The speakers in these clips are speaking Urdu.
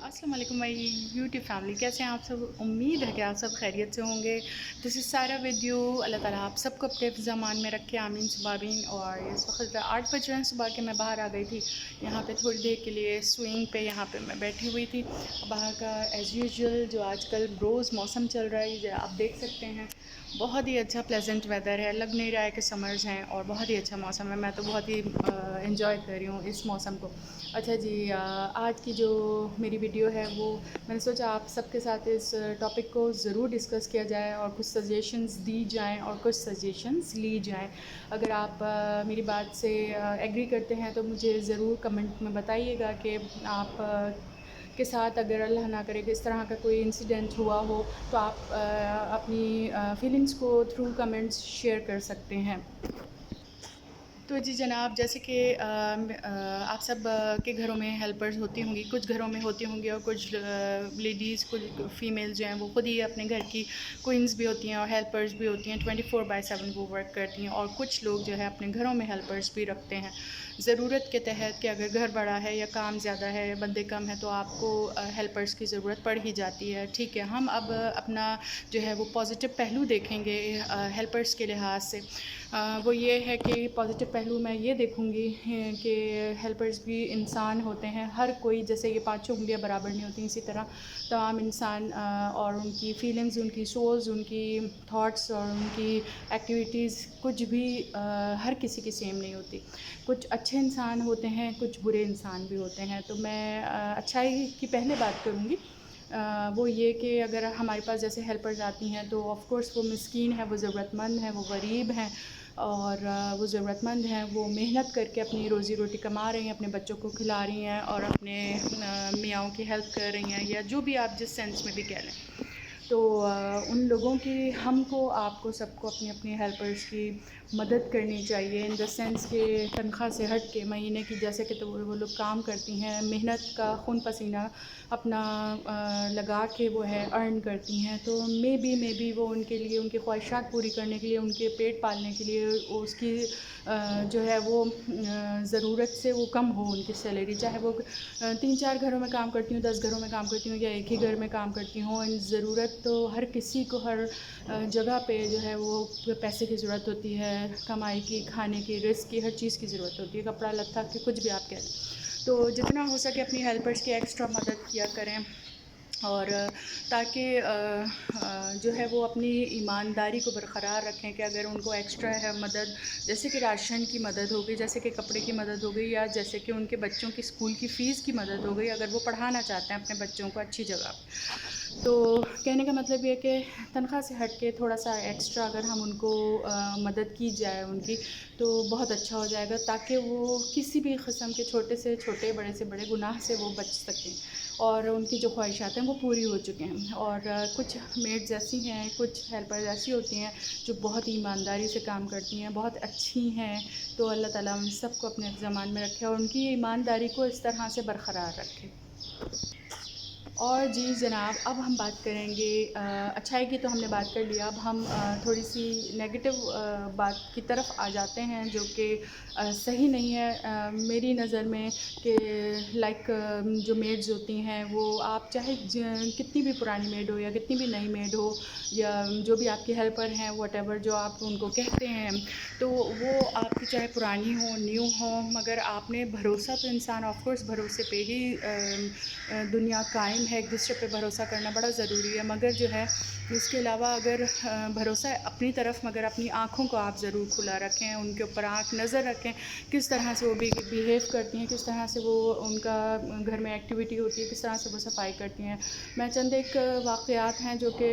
السلام علیکم مائی یوٹیوب فیملی، کیسے ہیں آپ سب؟ امید ہے کہ آپ سب خیریت سے ہوں گے۔ دس از سارا ویڈیو۔ اللہ تعالیٰ آپ سب کو اپنے زمان میں رکھے، آمین ثم آمین۔ اور اس وقت 8 بج رہے ہیں صبح کے، میں باہر آ گئی تھی یہاں پہ تھوڑی دیر کے لیے سوئنگ پہ، یہاں پہ میں بیٹھی ہوئی تھی۔ باہر کا ایز یوزول جو آج کل روز موسم چل رہا ہے، آپ دیکھ سکتے ہیں، بہت ہی اچھا پلیزنٹ ویدر ہے، لگ نہیں رہا ہے کہ سمرز ہیں، اور بہت ہی اچھا موسم ہے۔ میں تو بہت ہی انجوائے کر رہی ہوں اس موسم کو۔ اچھا جی، آج کی جو میری ویڈیو ہے وہ میں نے سوچا آپ سب کے ساتھ اس ٹاپک کو ضرور ڈسکس کیا جائے، اور کچھ سجیشنز دی جائیں اور کچھ سجیشنز لی جائیں۔ اگر آپ میری بات سے ایگری کرتے ہیں تو مجھے ضرور کمنٹ میں بتائیے گا کہ آپ کے ساتھ اگر اللہ نہ کرے کہ اس طرح کا کوئی انسیڈنٹ ہوا ہو تو آپ اپنی فیلنگز کو تھرو کمنٹس شیئر کر سکتے ہیں۔ تو جی جناب، جیسے کہ آپ سب کے گھروں میں ہیلپرز ہوتی ہوں گی، کچھ گھروں میں ہوتی ہوں گی، اور کچھ لیڈیز، کچھ فیمیل جو ہیں وہ خود ہی اپنے گھر کی کوئنز بھی ہوتی ہیں اور ہیلپرز بھی ہوتی ہیں، 24/7 وہ ورک کرتی ہیں۔ اور کچھ لوگ جو ہے اپنے گھروں میں ہیلپرز بھی رکھتے ہیں ضرورت کے تحت، کہ اگر گھر بڑا ہے یا کام زیادہ ہے، بندے کم ہیں، تو آپ کو ہیلپرز کی ضرورت پڑ ہی جاتی ہے۔ ٹھیک ہے، ہم اب اپنا جو ہے وہ پازیٹیو پہلو دیکھیں گے ہیلپرز کے لحاظ سے۔ وہ یہ ہے کہ پازیٹیو پہلو میں یہ دیکھوں گی کہ ہیلپرز بھی انسان ہوتے ہیں، ہر کوئی، جیسے یہ پانچوں انگلیاں برابر نہیں ہوتی، اسی طرح تمام انسان اور ان کی فیلنگز، ان کی سولز، ان کی تھاٹس اور ان کی ایکٹیویٹیز کچھ بھی ہر کسی کی سیم نہیں ہوتی۔ کچھ اچھے انسان ہوتے ہیں، کچھ برے انسان بھی ہوتے ہیں۔ تو میں اچھائی کی پہلے بات کروں گی، وہ یہ کہ اگر ہمارے پاس جیسے ہیلپرز آتی ہیں تو آف کورس وہ مسکین ہیں، وہ ضرورت مند ہیں، وہ غریب ہیں، اور وہ ضرورت مند ہیں، وہ محنت کر کے اپنی روزی روٹی کما رہی ہیں، اپنے بچوں کو کھلا رہی ہیں اور اپنے میاؤں کی ہیلپ کر رہی ہیں، یا جو بھی آپ جس سینس میں بھی کہہ لیں۔ تو ان لوگوں کی، ہم کو، آپ کو، سب کو اپنی اپنی ہیلپرز کی مدد کرنی چاہیے، ان دا سینس کہ تنخواہ سے ہٹ کے مہینے کی، جیسے کہ تو وہ لوگ کام کرتی ہیں، محنت کا خون پسینہ اپنا لگا کے وہ ہے ارن کرتی ہیں، تو مے بی وہ ان کے لیے، ان کی خواہشات پوری کرنے کے لیے، ان کے پیٹ پالنے کے لیے اس کی جو ہے وہ ضرورت سے وہ کم ہو ان کی سیلری، چاہے وہ 3-4 گھروں میں کام کرتی ہوں، 10 گھروں میں کام کرتی ہوں، یا ایک ہی گھر میں کام کرتی ہوں۔ ان ضرورت تو ہر کسی کو ہر جگہ پہ جو ہے وہ پیسے کی ضرورت ہوتی ہے، کمائی کی، کھانے کی، رزق کی، ہر چیز کی ضرورت ہوتی ہے، کپڑا لتا کی، کچھ بھی آپ کہہ لیں۔ تو جتنا ہو سکے اپنی ہیلپرز کی ایکسٹرا مدد کیا کریں، اور تاکہ جو ہے وہ اپنی ایمانداری کو برقرار رکھیں، کہ اگر ان کو ایکسٹرا ہے مدد، جیسے کہ راشن کی مدد ہو گئی، جیسے کہ کپڑے کی مدد ہو گئی، یا جیسے کہ ان کے بچوں کی اسکول کی فیس کی مدد ہو گئی، اگر وہ پڑھانا چاہتے ہیں اپنے بچوں کو اچھی جگہ، تو کہنے کا مطلب یہ کہ تنخواہ سے ہٹ کے تھوڑا سا ایکسٹرا اگر ہم ان کو مدد کی جائے ان کی، تو بہت اچھا ہو جائے گا، تاکہ وہ کسی بھی قسم کے چھوٹے سے چھوٹے، بڑے سے بڑے گناہ سے وہ بچ سکیں، اور ان کی جو خواہشات ہیں وہ پوری ہو چکے ہیں۔ اور کچھ میڈز ایسی ہیں، کچھ ہیلپرز ایسی ہوتی ہیں جو بہت ایمانداری سے کام کرتی ہیں، بہت اچھی ہیں، تو اللہ تعالیٰ ان سب کو اپنے زمان میں رکھے اور ان کی ایمانداری کو اس طرح سے برقرار رکھے۔ اور جی جناب، اب ہم بات کریں گے اچھائی کی، تو ہم نے بات کر لیا، اب ہم تھوڑی سی نیگیٹو بات کی طرف آ جاتے ہیں، جو کہ صحیح نہیں ہے میری نظر میں، کہ لائک جو میڈز ہوتی ہیں، وہ آپ چاہے کتنی بھی پرانی میڈ ہو یا کتنی بھی نئی میڈ ہو، یا جو بھی آپ کی ہیلپر ہیں، واٹ ایور جو آپ ان کو کہتے ہیں، تو وہ آپ کی چاہے پرانی ہوں، نیو ہوں، مگر آپ نے بھروسہ، تو انسان آف کورس بھروسے پہ ہی دنیا قائم ہے، ایک دوسرے پہ بھروسہ کرنا بڑا ضروری ہے، مگر جو ہے اس کے علاوہ اگر بھروسہ اپنی طرف، مگر اپنی آنکھوں کو آپ ضرور کھلا رکھیں، ان کے اوپر آنکھ نظر رکھیں، کس طرح سے وہ بیہیو کرتی ہیں، کس طرح سے وہ ان کا گھر میں ایکٹیویٹی ہوتی ہے، کس طرح سے وہ صفائی کرتی ہیں۔ میں چند ایک واقعات ہیں جو کہ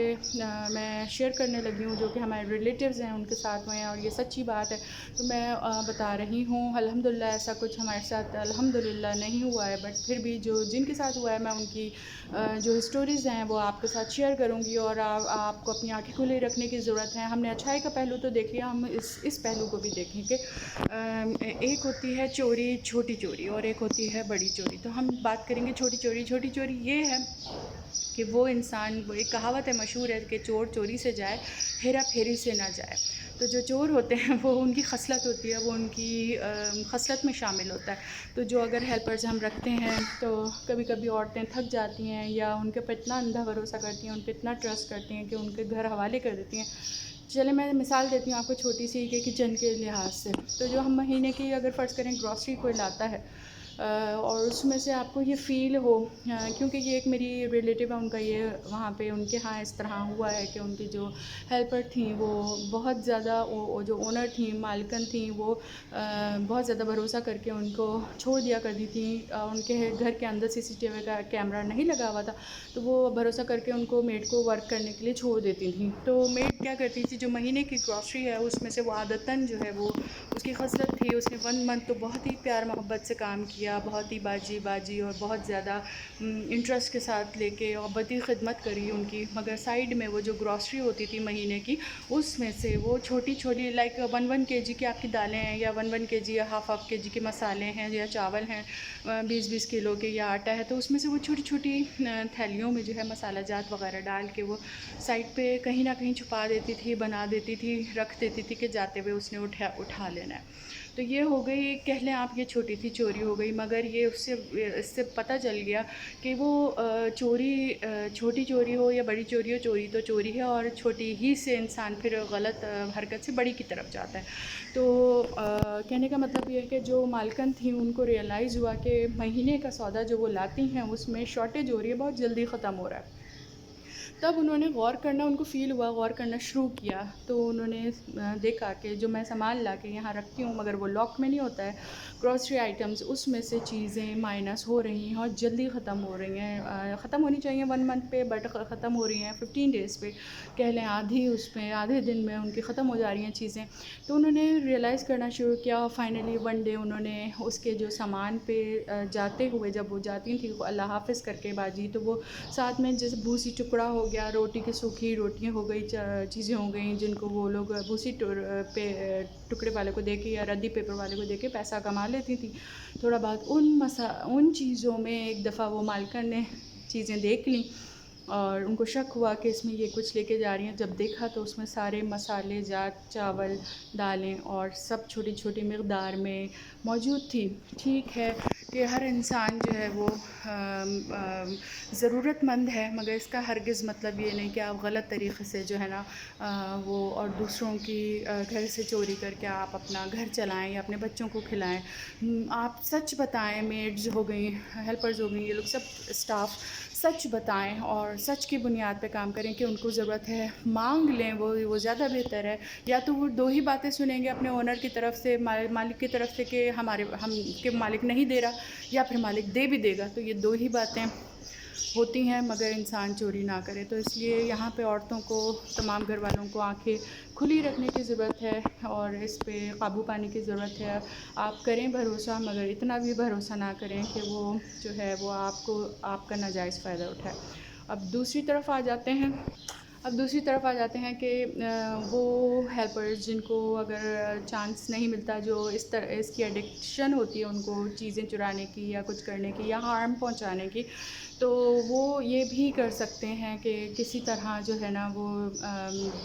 میں شیئر کرنے لگی ہوں، جو کہ ہمارے ریلیٹیوز ہیں ان کے ساتھ ہوئے ہیں، اور یہ سچی بات ہے، تو میں بتا رہی ہوں۔ الحمدللہ ایسا کچھ ہمارے ساتھ الحمدللہ نہیں ہوا ہے، بٹ پھر بھی جن کے ساتھ ہوا ہے، میں ان کی جو ہسٹوریز ہیں وہ آپ کے ساتھ شیئر کروں گی، اور آپ کو اپنی آنکھیں کھلی رکھنے کی ضرورت ہے۔ ہم نے اچھائی کا پہلو تو دیکھ لیا، ہم اس پہلو کو بھی دیکھیں کہ ایک ہوتی ہے چوری، چھوٹی چوری، اور ایک ہوتی ہے بڑی چوری۔ تو ہم بات کریں گے چھوٹی چوری۔ چھوٹی چوری یہ ہے کہ وہ انسان، وہ ایک کہاوت ہے، مشہور ہے، کہ چور چوری سے جائے، ہیرا پھیری سے نہ جائے۔ تو جو چور ہوتے ہیں وہ ان کی خصلت ہوتی ہے، وہ ان کی خصلت میں شامل ہوتا ہے. تو جو اگر ہیلپرز ہم رکھتے ہیں تو کبھی کبھی عورتیں تھک جاتی ہیں یا ان کے پر اتنا اندھا بھروسہ کرتی ہیں، ان پہ اتنا ٹرسٹ کرتی ہیں کہ ان کے گھر حوالے کر دیتی ہیں. چلے میں مثال دیتی ہوں آپ کو چھوٹی سی کہ کچن کے لحاظ سے. تو جو ہم مہینے کی اگر فرض کریں گراسری کوئی لاتا ہے اور اس میں سے آپ کو یہ فیل ہو، کیونکہ یہ ایک میری ریلیٹیو ہے، ان کا یہ وہاں پہ ان کے ہاں اس طرح ہوا ہے کہ ان کی جو ہیلپر تھیں وہ بہت زیادہ، جو اونر تھیں، مالکن تھیں، وہ بہت زیادہ بھروسہ کر کے ان کو چھوڑ دیا کرتی تھیں. ان کے گھر کے اندر CCTV کا کیمرہ نہیں لگا ہوا تھا، تو وہ بھروسہ کر کے ان کو میڈ کو ورک کرنے کے لیے چھوڑ دیتی تھیں. تو میڈ کیا کرتی تھی، جو مہینے کی گراسری ہے اس میں سے وہ عادتاً جو ہے وہ اس کی خصلت تھی، اس نے 1 منتھ تو بہت ہی پیار محبت سے کام کیا، بہت ہی باجی اور بہت زیادہ انٹرسٹ کے ساتھ لے کے اور بڑی خدمت کری ان کی. مگر سائیڈ میں وہ جو گراسری ہوتی تھی مہینے کی، اس میں سے وہ چھوٹی چھوٹی لائک 1 kg کی آپ کی دالیں ہیں، یا 1 kg یا ہاف kg کے مسالے ہیں، یا چاول ہیں 20 کلو کے، یا آٹا ہے، تو اس میں سے وہ چھوٹی چھوٹی تھیلیوں میں جو ہے مسالہ جات وغیرہ ڈال کے وہ سائڈ پہ کہیں نہ کہیں چھپا دیتی تھی، بنا دیتی تھی، رکھ دیتی تھی کہ جاتے ہوئے اس نے اٹھا لینا ہے. تو یہ ہو گئی، کہہ لیں آپ یہ چھوٹی سی چوری ہو گئی. مگر یہ اس سے پتہ چل گیا کہ وہ چوری، چھوٹی چوری ہو یا بڑی چوری ہو، چوری تو چوری ہے، اور چھوٹی ہی سے انسان پھر غلط حرکت سے بڑی کی طرف جاتا ہے. تو کہنے کا مطلب یہ ہے کہ جو مالکن تھیں ان کو ریئلائز ہوا کہ مہینے کا سودا جو وہ لاتی ہیں اس میں شارٹیج ہو رہی ہے، بہت جلدی ختم ہو رہا ہے. تب انہوں نے غور کرنا، ان کو فیل ہوا، غور کرنا شروع کیا. تو انہوں نے دیکھا کہ جو میں سامان لا کے یہاں رکھتی ہوں مگر وہ لاک میں نہیں ہوتا ہے، گروسری آئٹمز، اس میں سے چیزیں مائنس ہو رہی ہیں اور جلدی ختم ہو رہی ہیں. ختم ہونی چاہیے 1 منتھ پہ، بٹ ختم ہو رہی ہیں 15 ڈیز پہ، کہہ لیں آدھے دن میں ان کی ختم ہو جا رہی ہیں چیزیں. تو انہوں نے ریئلائز کرنا شروع کیا. فائنلی 1 ڈے انہوں نے اس کے جو سامان پہ جاتے ہوئے، جب وہ جاتی تھیں اللہ حافظ کر کے باجی، تو وہ ساتھ میں جیسے بھوسی ٹکڑا ہو گیا، روٹی کی سوکھی روٹیاں ہو گئی، چیزیں ہو گئیں جن کو وہ لوگ بھوسی پہ ٹکڑے والے کو دے کے یا ردی پیپر والے کو دے کے پیسہ کما لیتی تھیں تھوڑا بہت. ان چیزوں میں ایک دفعہ وہ مالکن نے چیزیں دیکھ لیں اور ان کو شک ہوا کہ اس میں یہ کچھ لے کے جا رہی ہیں. جب دیکھا تو اس میں سارے مسالے جات، چاول، دالیں اور سب چھوٹی چھوٹی مقدار میں موجود تھی. ٹھیک ہے کہ ہر انسان جو ہے وہ ضرورت مند ہے، مگر اس کا ہرگز مطلب یہ نہیں کہ آپ غلط طریقے سے جو ہے نا وہ اور دوسروں کی گھر سے چوری کر کے آپ اپنا گھر چلائیں یا اپنے بچوں کو کھلائیں. آپ سچ بتائیں، میڈز ہو گئیں، ہیلپرز ہو گئیں، یہ لوگ سب اسٹاف سچ بتائیں اور سچ کی بنیاد پہ کام کریں کہ ان کو ضرورت ہے، مانگ لیں، وہ زیادہ بہتر ہے. یا تو وہ 2 ہی باتیں سنیں گے اپنے اونر کی طرف سے، مالک کی طرف سے کہ ہم کے مالک نہیں دے رہا، یا پھر مالک دے بھی دے گا. تو یہ 2 ہی باتیں ہوتی ہیں مگر انسان چوری نہ کرے. تو اس لیے یہاں پہ عورتوں کو، تمام گھر والوں کو آنکھیں کھلی رکھنے کی ضرورت ہے اور اس پہ قابو پانے کی ضرورت ہے. آپ کریں بھروسہ، مگر اتنا بھی بھروسہ نہ کریں کہ وہ جو ہے وہ آپ کا ناجائز فائدہ اٹھائے. اب دوسری طرف آ جاتے ہیں کہ وہ ہیلپرز جن کو اگر چانس نہیں ملتا، جو اس کی ایڈکشن ہوتی ہے ان کو چیزیں چرانے کی یا کچھ کرنے کی یا ہارم پہنچانے کی، تو وہ یہ بھی کر سکتے ہیں کہ کسی طرح جو ہے نا وہ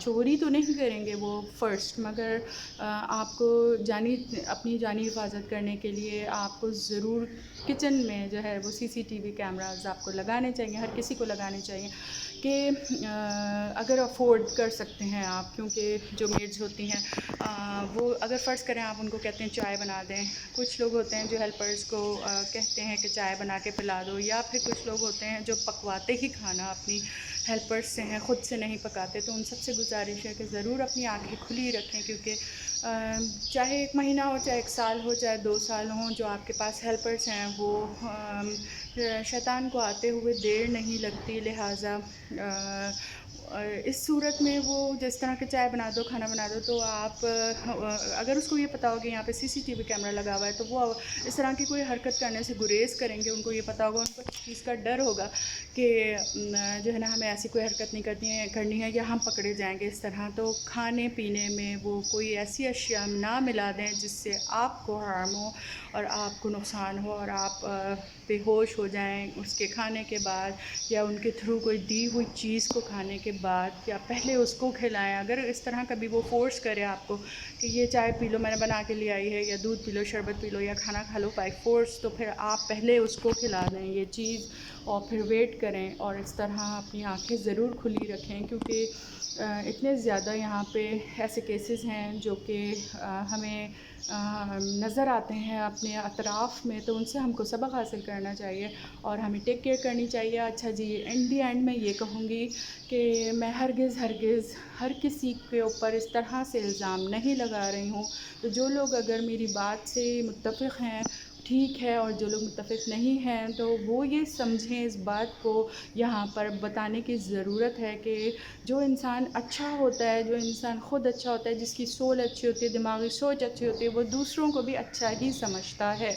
چوری تو نہیں کریں گے وہ فرسٹ، مگر آپ کو اپنی جانی حفاظت کرنے کے لیے آپ کو ضرور کچن میں جو ہے وہ CCTV کیمراز آپ کو لگانے چاہیے، ہر کسی کو لگانے چاہیے کہ اگر افورڈ کر سکتے ہیں آپ. کیونکہ جو میڈز ہوتی ہیں وہ اگر فرض کریں آپ ان کو کہتے ہیں چائے بنا دیں، کچھ لوگ ہوتے ہیں جو ہیلپرز کو کہتے ہیں کہ چائے بنا کے پلا دو، یا پھر کچھ لوگ ہوتے ہیں جو پکواتے ہی کھانا اپنی ہیلپرز سے ہیں، خود سے نہیں پکاتے. تو ان سب سے گزارش ہے کہ ضرور اپنی آنکھیں کھلی رکھیں، کیونکہ چاہے 1 مہینہ ہو، چاہے 1 سال ہو، چاہے 2 سال ہوں، جو آپ کے پاس ہیلپرز ہیں وہ شیطان کو آتے ہوئے دیر نہیں لگتی. لہٰذا اس صورت میں وہ جس طرح کہ چائے بنا دو، کھانا بنا دو، تو آپ اگر اس کو یہ پتہ ہو کہ یہاں پہ CCTV کیمرہ لگا ہوا ہے تو وہ اس طرح کی کوئی حرکت کرنے سے گریز کریں گے. ان کو یہ پتہ ہوگا، ان کو اس چیز کا ڈر ہوگا کہ جو ہے نا ہمیں ایسی کوئی حرکت نہیں کرنی ہے یا ہم پکڑے جائیں گے اس طرح. تو کھانے پینے میں وہ کوئی ایسی اشیاء نہ ملا دیں جس سے آپ کو ہارم ہو اور آپ کو نقصان ہو اور آپ بے ہوش ہو جائیں اس کے کھانے کے بعد، یا ان کے تھرو کوئی دی ہوئی چیز کو کھانے کے بعد، یا پہلے اس کو کھلائیں. اگر اس طرح کبھی وہ فورس کرے آپ کو کہ یہ چائے پی لو، میں نے بنا کے لے آئی ہے، یا دودھ پی لو، شربت پی لو، یا کھانا کھا لو بائی فورس، تو پھر آپ پہلے اس کو کھلا دیں یہ چیز اور پھر ویٹ کریں. اور اس طرح اپنی آنکھیں ضرور کھلی رکھیں، کیونکہ اتنے زیادہ یہاں پہ ایسے کیسز ہیں جو کہ ہمیں نظر آتے ہیں اپنے اطراف میں، تو ان سے ہم کو سبق حاصل کرنا چاہیے اور ہمیں ٹیک کیئر کرنی چاہیے. اچھا جی، ان دی اینڈ میں یہ کہوں گی کہ میں ہرگز ہر کسی کے اوپر اس طرح سے الزام نہیں لگا رہی ہوں. تو جو لوگ اگر میری بات سے متفق ہیں ٹھیک ہے، اور جو لوگ متفق نہیں ہیں تو وہ یہ سمجھیں، اس بات کو یہاں پر بتانے کی ضرورت ہے کہ جو انسان اچھا ہوتا ہے، جو انسان خود اچھا ہوتا ہے، جس کی سول اچھی ہوتی ہے، دماغی سوچ اچھی ہوتی ہے، وہ دوسروں کو بھی اچھا ہی سمجھتا ہے.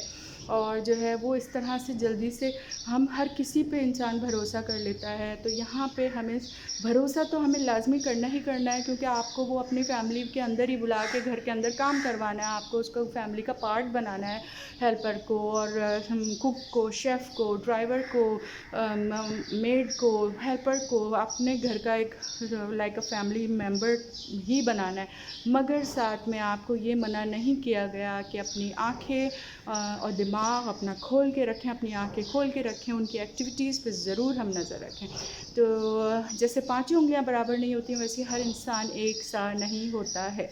اور جو ہے وہ اس طرح سے جلدی سے ہر کسی پہ انسان بھروسہ کر لیتا ہے. تو یہاں پہ ہمیں بھروسہ تو ہمیں لازمی کرنا ہی کرنا ہے، کیونکہ آپ کو وہ اپنی فیملی کے اندر ہی بلا کے گھر کے اندر کام کروانا ہے، آپ کو اس کو فیملی کا پارٹ بنانا ہے، ہیلپر کو اور کوک کو، شیف کو، ڈرائیور کو، میڈ کو، ہیلپر کو اپنے گھر کا ایک لائک اے فیملی ممبر ہی بنانا ہے. مگر ساتھ میں آپ کو یہ منع نہیں کیا گیا کہ اپنی آنکھیں اور دماغ اپنا کھول کے رکھیں، اپنی آنکھیں کھول کے رکھیں، ان کی ایکٹیویٹیز پہ ضرور ہم نظر رکھیں. تو جیسے 5 انگلیاں برابر نہیں ہوتی، ویسے ہر انسان ایک سا نہیں ہوتا ہے.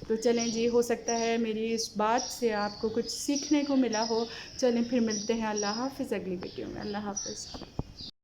تو چلیں جی، ہو سکتا ہے میری اس بات سے آپ کو کچھ سیکھنے کو ملا ہو. چلیں پھر ملتے ہیں. اللہ حافظ اگلی ویڈیو میں. اللہ حافظ.